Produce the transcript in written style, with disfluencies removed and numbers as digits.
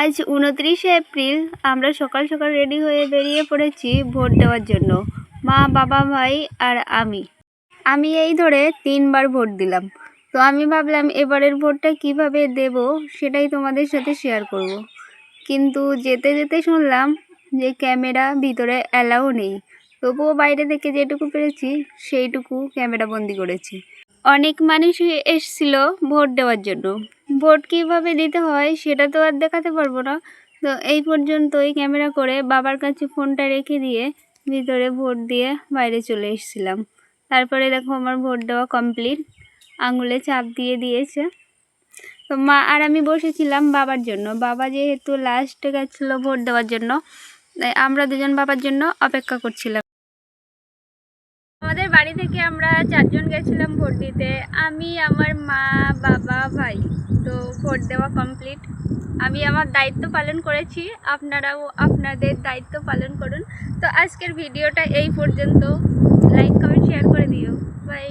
আজ ২৯শে এপ্রিল। আমরা সকাল সকাল রেডি হয়ে বেরিয়ে পড়েছি ভোট দেওয়ার জন্য। মা, বাবা, ভাই আর আমি এই ধরে ৩বার ভোট দিলাম। তো আমি ভাবলাম এবারের ভোটটা কিভাবে দেব সেটাই তোমাদের সাথে শেয়ার করব। কিন্তু যেতে যেতে শুনলাম যে ক্যামেরা ভিতরে অ্যালাউ নেই। তবুও বাইরে থেকে যেটুকু পেরেছি সেইটুকু ক্যামেরা বন্দি করেছি। অনেক মানুষই এসেছিল ভোট দেওয়ার জন্য। ভোট কীভাবে দিতে হয় সেটা তো আর দেখাতে পারবো না। তো এই পর্যন্তই ক্যামেরা করে বাবার কাছে ফোনটা রেখে দিয়ে ভিতরে ভোট দিয়ে বাইরে চলে এসেছিলাম। তারপরে দেখো আমার ভোট দেওয়া কমপ্লিট, আঙুলে ছাপ দিয়ে দিয়েছে। তো মা আর আমি বসেছিলাম বাবার জন্য। বাবা যেহেতু লাস্টে গেছিলো ভোট দেওয়ার জন্য, তাই আমরা দুজন বাবার জন্য অপেক্ষা করছিলাম। আমাদের বাড়ি থেকে আমরা 4 জন গেছিলাম ভোট দিতে, আমি, আমার মা, বাবা, ভাই। তো ভোট দেওয়া কমপ্লিট। আমি আমার দায়িত্ব পালন করেছি, আপনারাও আপনাদের দায়িত্ব পালন করুন। তো আজকের ভিডিওটা এই পর্যন্ত। লাইক, কমেন্ট, শেয়ার করে দিও। বাই।